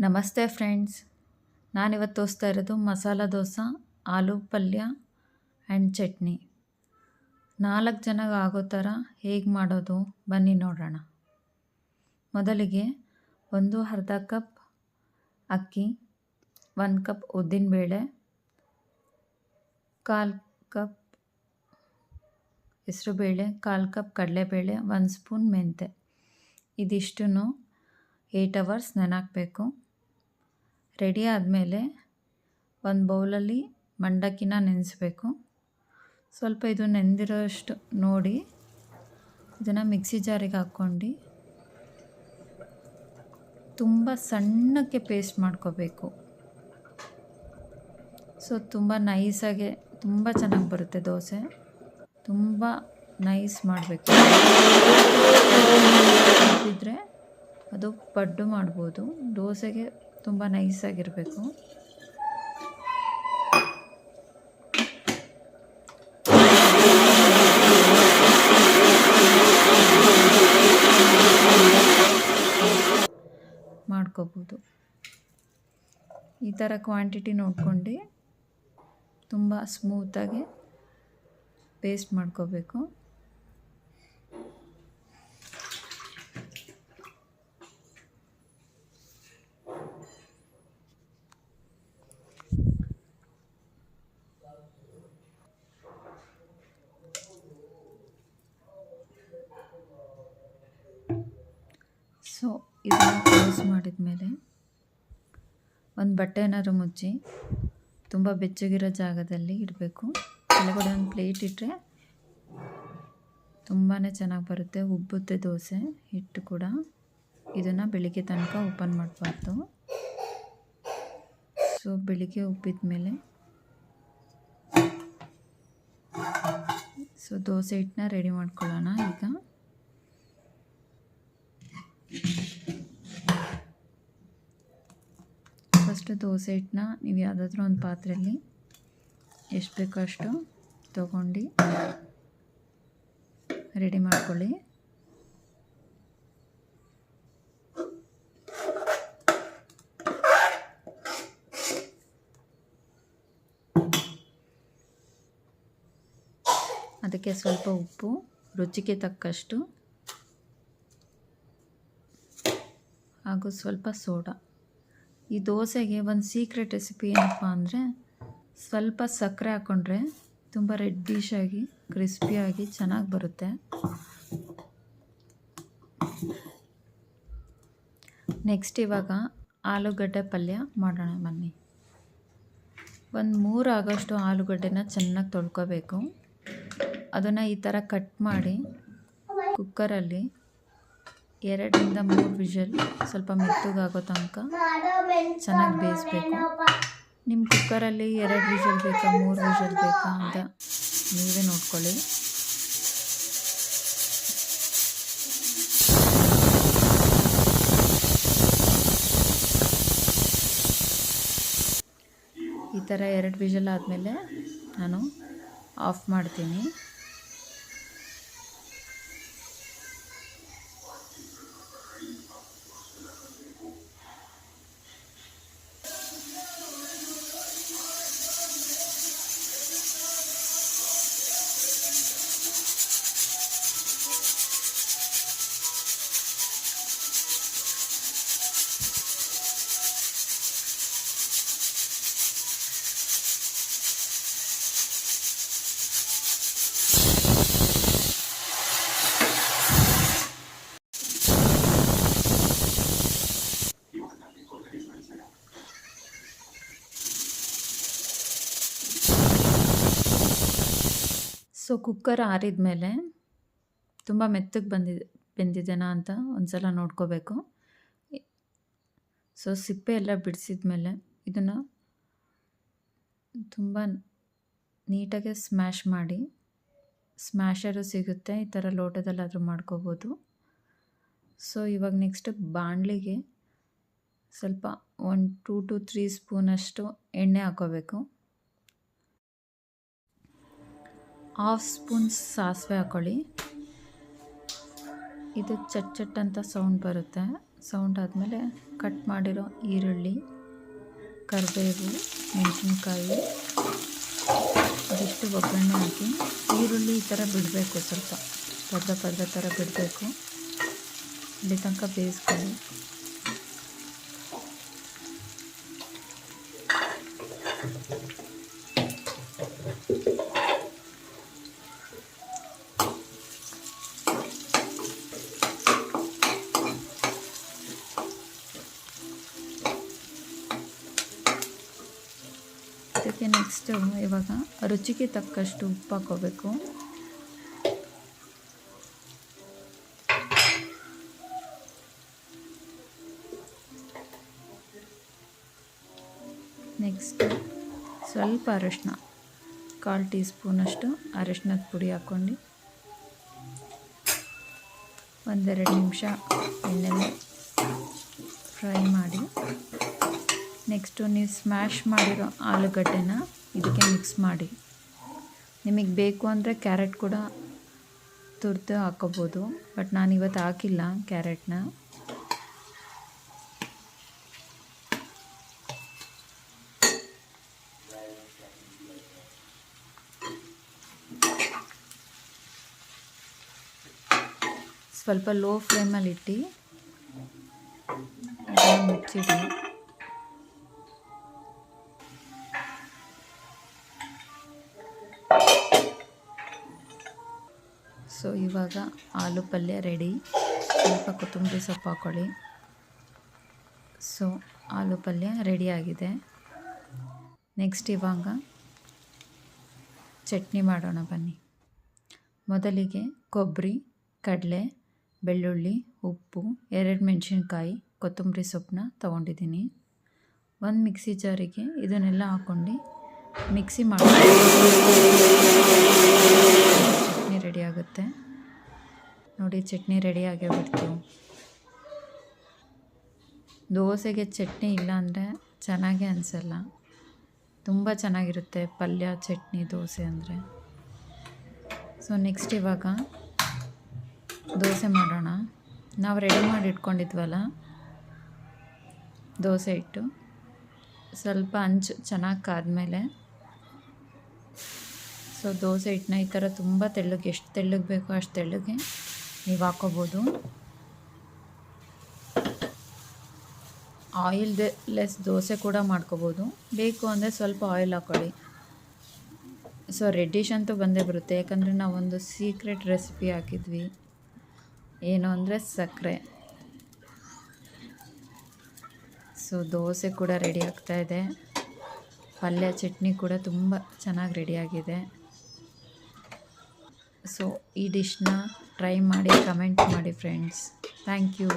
ನಮಸ್ತೆ ಫ್ರೆಂಡ್ಸ್. ನಾನಿವತ್ತು ತೋರಿಸ್ತಾ ಇರೋದು ಮಸಾಲ ದೋಸೆ, ಆಲೂ ಪಲ್ಯ ಆ್ಯಂಡ್ ಚಟ್ನಿ. 4 ಜನಕ್ಕೆ ಆಗೋ ಥರ ಹೇಗೆ ಮಾಡೋದು ಬನ್ನಿ ನೋಡೋಣ. ಮೊದಲಿಗೆ ಅರ್ಧ ಕಪ್ ಅಕ್ಕಿ, 1 ಕಪ್ ಉದ್ದಿನಬೇಳೆ, 1/4 ಕಪ್ ಹೆಸರುಬೇಳೆ, 1/4 ಕಪ್ ಕಡಲೆಬೇಳೆ, 1 ಸ್ಪೂನ್ ಮೆಂತೆ. ಇದಿಷ್ಟನ್ನು 8 ಅವರ್ಸ್ ನೆನಾಕಬೇಕು. ರೆಡಿ ಆದಮೇಲೆ ಒಂದು ಬೌಲಲ್ಲಿ ಮಂಡಕ್ಕಿನ ನೆನೆಸ್ಬೇಕು. ಸ್ವಲ್ಪ ಇದು ನೆಂದಿರೋಷ್ಟು ನೋಡಿ ಇದನ್ನು ಮಿಕ್ಸಿ ಜಾರಿಗೆ ಹಾಕ್ಕೊಂಡು ತುಂಬ ಸಣ್ಣಕ್ಕೆ ಪೇಸ್ಟ್ ಮಾಡ್ಕೋಬೇಕು. ಸೊ ತುಂಬ ನೈಸಾಗೆ ತುಂಬ ಚೆನ್ನಾಗಿ ಬರುತ್ತೆ ದೋಸೆ. ತುಂಬ ನೈಸ್ ಮಾಡಬೇಕು. ಇದ್ದರೆ ಅದು ಪಡ್ಡು ಮಾಡ್ಬೋದು. ದೋಸೆಗೆ ತುಂಬ ನೈಸಾಗಿರಬೇಕು. ಮಾಡ್ಕೋಬೋದು. ಈ ಥರ ಕ್ವಾಂಟಿಟಿ ನೋಡ್ಕೊಂಡು ತುಂಬ ಸ್ಮೂತಾಗಿ ಪೇಸ್ಟ್ ಮಾಡ್ಕೋಬೇಕು. ಸೊ ಇದನ್ನು ಕ್ಲೋಸ್ ಮಾಡಿದ ಮೇಲೆ ಒಂದು ಬಟ್ಟೆ ಏನಾದ್ರು ಮುಚ್ಚಿ ತುಂಬ ಬೆಚ್ಚಗಿರೋ ಜಾಗದಲ್ಲಿ ಇಡಬೇಕು. ಕೆಳಗಡೆ ಒಂದು ಪ್ಲೇಟ್ ಇಟ್ಟರೆ ತುಂಬಾ ಚೆನ್ನಾಗಿ ಬರುತ್ತೆ, ಉಬ್ಬುತ್ತೆ ದೋಸೆ ಹಿಟ್ಟು ಕೂಡ. ಇದನ್ನು ಬೆಳಿಗ್ಗೆ ತನಕ ಓಪನ್ ಮಾಡಬಾರ್ದು. ಸೊ ಬೆಳಿಗ್ಗೆ ಉಬ್ಬಿದ ಮೇಲೆ ಸೊ ದೋಸೆ ಹಿಟ್ಟನ್ನ ರೆಡಿ ಮಾಡ್ಕೊಳ್ಳೋಣ. ಈಗ ಫಸ್ಟು ದೋಸೆ ಹಿಟ್ಟನ್ನ ನೀವು ಯಾವುದಾದ್ರೂ ಒಂದು ಪಾತ್ರೆಯಲ್ಲಿ ಎಷ್ಟು ಬೇಕೋ ಅಷ್ಟು ತೊಗೊಂಡು ರೆಡಿ ಮಾಡ್ಕೊಳ್ಳಿ. ಅದಕ್ಕೆ ಸ್ವಲ್ಪ ಉಪ್ಪು, ರುಚಿಗೆ ತಕ್ಕಷ್ಟು, ಹಾಗೂ ಸ್ವಲ್ಪ ಸೋಡಾ. ಈ ದೋಸೆಗೆ ಒಂದು ಸೀಕ್ರೆಟ್ ರೆಸಿಪಿ ಏನಪ್ಪ ಅಂದರೆ ಸ್ವಲ್ಪ ಸಕ್ಕರೆ ಹಾಕ್ಕೊಂಡ್ರೆ ತುಂಬ ರೆಡ್ಡಿಶಾಗಿ ಕ್ರಿಸ್ಪಿಯಾಗಿ ಚೆನ್ನಾಗಿ ಬರುತ್ತೆ. ನೆಕ್ಸ್ಟ್ ಇವಾಗ ಆಲೂಗಡ್ಡೆ ಪಲ್ಯ ಮಾಡೋಣ ಬನ್ನಿ. ಒಂದು 3 ಆಗೋಷ್ಟು ಆಲೂಗಡ್ಡೆನ ಚೆನ್ನಾಗಿ ತೊಳ್ಕೊಬೇಕು. ಅದನ್ನು ಈ ಥರ ಕಟ್ ಮಾಡಿ ಕುಕ್ಕರಲ್ಲಿ 2ರಿಂದ 3 ವಿಷಲ್ ಸ್ವಲ್ಪ ಮೆತ್ತಗಾಗೋ ತನಕ ಚೆನ್ನಾಗಿ ಬೇಯಿಸ್ಬೇಕು. ನಿಮ್ಮ ಕುಕ್ಕರಲ್ಲಿ 2 ವಿಷಲ್ ಬೇಕಾ 3 ವಿಷಲ್ ಬೇಕಾ ಅಂತ ನೀವೇ ನೋಡ್ಕೊಳ್ಳಿ. ಈ ಥರ 2 ವಿಷಲ್ ಆದಮೇಲೆ ನಾನು ಆಫ್ ಮಾಡ್ತೀನಿ. ಸೊ ಕುಕ್ಕರ್ ಆರಿದ ಮೇಲೆ ತುಂಬ ಮೆತ್ತಗೆ ಬೆಂದಿದೆನಾ ಅಂತ ಒಂದು ಸಲ ನೋಡ್ಕೋಬೇಕು. ಸೊ ಸಿಪ್ಪೆ ಎಲ್ಲ ಬಿಡಿಸಿದ ಮೇಲೆ ಇದನ್ನು ತುಂಬ ನೀಟಾಗಿ ಸ್ಮ್ಯಾಶ್ ಮಾಡಿ, ಸ್ಮ್ಯಾಶರು ಸಿಗುತ್ತೆ, ಈ ಥರ ಲೋಟದಲ್ಲಾದರೂ ಮಾಡ್ಕೋಬೋದು. ಸೊ ಇವಾಗ ನೆಕ್ಸ್ಟ್ ಬಾಣಲಿಗೆ ಸ್ವಲ್ಪ 2 to 3 ಸ್ಪೂನಷ್ಟು ಎಣ್ಣೆ ಹಾಕೋಬೇಕು. 1/2 ಸ್ಪೂನ್ ಸಾಸಿವೆ ಹಾಕ್ಕೊಳ್ಳಿ. ಇದು ಚಟ್ ಚಟ್ ಅಂತ ಸೌಂಡ್ ಬರುತ್ತೆ, ಸೌಂಡ್ ಆದಮೇಲೆ ಕಟ್ ಮಾಡಿರೋ ಈರುಳ್ಳಿ, ಕರಿಬೇವು, ಮೆಣಸಿನ್ಕಾಯಿ ಇದಿಷ್ಟು ಒಗ್ಗರಣೆ ಹಾಕಿ ಈರುಳ್ಳಿ ಈ ಥರ ಬಿಡಬೇಕು, ಸ್ವಲ್ಪ ಪರ್ದ ಥರ ಬಿಡಬೇಕು. ಇಲ್ಲಿ ತನಕ ಬೇಯಿಸ್ಕೊಳ್ಳಿ. ಅದಕ್ಕೆ ನೆಕ್ಸ್ಟು ಇವಾಗ ರುಚಿಗೆ ತಕ್ಕಷ್ಟು ಉಪ್ಪು ಹಾಕ್ಕೋಬೇಕು. ನೆಕ್ಸ್ಟ್ ಸ್ವಲ್ಪ ಅರಿಶಿನ, 1/4 ಟೀ ಸ್ಪೂನಷ್ಟು ಅರಿಶಿನದ ಪುಡಿ ಹಾಕ್ಕೊಂಡು 1-2 ನಿಮಿಷ ಎಣ್ಣೆಲಿ ಫ್ರೈ ಮಾಡಿ, ನೆಕ್ಸ್ಟು ನೀವು ಸ್ಮ್ಯಾಶ್ ಮಾಡಿರೋ ಆಲೂಗಡ್ಡೆನ ಇದಕ್ಕೆ ಮಿಕ್ಸ್ ಮಾಡಿ. ನಿಮಗೆ ಬೇಕು ಅಂದರೆ ಕ್ಯಾರೆಟ್ ಕೂಡ ತುರಿದು ಹಾಕೋಬೋದು, ಬಟ್ ನಾನಿವತ್ತು ಹಾಕಿಲ್ಲ ಕ್ಯಾರೆಟ್ನ. ಸ್ವಲ್ಪ ಲೋ ಫ್ಲೇಮಲ್ಲಿ ಇಟ್ಟು ಮುಚ್ಚಿಡಿ. ಸೊ ಇವಾಗ ಆಲೂ ಪಲ್ಯ ರೆಡಿ. ಸ್ವಲ್ಪ ಕೊತ್ತಂಬರಿ ಸೊಪ್ಪು ಹಾಕ್ಕೊಳ್ಳಿ. ಸೊ ಆಲೂ ಪಲ್ಯ ರೆಡಿಯಾಗಿದೆ. ನೆಕ್ಸ್ಟ್ ಇವಾಗ ಚಟ್ನಿ ಮಾಡೋಣ ಬನ್ನಿ. ಮೊದಲಿಗೆ ಕೊಬ್ಬರಿ, ಕಡಲೆ, ಬೆಳ್ಳುಳ್ಳಿ, ಉಪ್ಪು, 2 ಮೆಣಸಿನ್ಕಾಯಿ, ಕೊತ್ತಂಬರಿ ಸೊಪ್ಪನ್ನ ತೊಗೊಂಡಿದ್ದೀನಿ. ಒಂದು ಮಿಕ್ಸಿ ಜಾರಿಗೆ ಇದನ್ನೆಲ್ಲ ಹಾಕ್ಕೊಂಡು ಮಿಕ್ಸಿ ಮಾಡಿ ಚಟ್ನಿ ರೆಡಿ ಆಗುತ್ತೆ. ನೋಡಿ, ಚಟ್ನಿ ರೆಡಿ ಆಗಿಬಿಡ್ತು. ದೋಸೆಗೆ ಚಟ್ನಿ ಇಲ್ಲ ಅಂದರೆ ಚೆನ್ನಾಗೇ ಅನಿಸಲ್ಲ. ತುಂಬ ಚೆನ್ನಾಗಿರುತ್ತೆ ಪಲ್ಯ, ಚಟ್ನಿ, ದೋಸೆ ಅಂದರೆ. ಸೊ ನೆಕ್ಸ್ಟ್ ಇವಾಗ ದೋಸೆ ಮಾಡೋಣ. ನಾವು ರೆಡಿ ಮಾಡಿ ಇಟ್ಕೊಂಡಿದ್ವಲ್ಲ ದೋಸೆ ಹಿಟ್ಟು, ಸ್ವಲ್ಪ ಹಂಚು ಚೆನ್ನಾಗಿ ಕಾದ್ಮೇಲೆ ಸೊ ದೋಸೆ ಹಿಟ್ಟನ್ನ ಈ ಥರ ತುಂಬ ತೆಳ್ಳಗೆ, ಎಷ್ಟು ತೆಳ್ಳಗೆ ಬೇಕೋ ಅಷ್ಟು ತೆಳ್ಳಗೆ ನೀವು ಹಾಕ್ಕೋಬೋದು. ಲೆಸ್ ದೋಸೆ ಕೂಡ ಮಾಡ್ಕೋಬೋದು. ಬೇಕು ಅಂದರೆ ಸ್ವಲ್ಪ ಆಯಿಲ್ ಹಾಕ್ಕೊಳ್ಳಿ. ಸೊ ರೆಡ್ಡಿಶ್ ಅಂತೂ ಬಂದೇ ಬರುತ್ತೆ, ಯಾಕಂದರೆ ನಾವೊಂದು ಸೀಕ್ರೆಟ್ ರೆಸಿಪಿ ಹಾಕಿದ್ವಿ, ಏನು ಅಂದರೆ ಸಕ್ಕರೆ. ಸೊ ದೋಸೆ ಕೂಡ ರೆಡಿ ಆಗ್ತಾಯಿದೆ. ಪಲ್ಯ, ಚಟ್ನಿ ಕೂಡ ತುಂಬ ಚೆನ್ನಾಗಿ ರೆಡಿಯಾಗಿದೆ. ಸೊ ಈ ಡಿಶ್ನ ಟ್ರೈ ಮಾಡಿ ಕಮೆಂಟ್ ಮಾಡಿ ಫ್ರೆಂಡ್ಸ್. Thank you.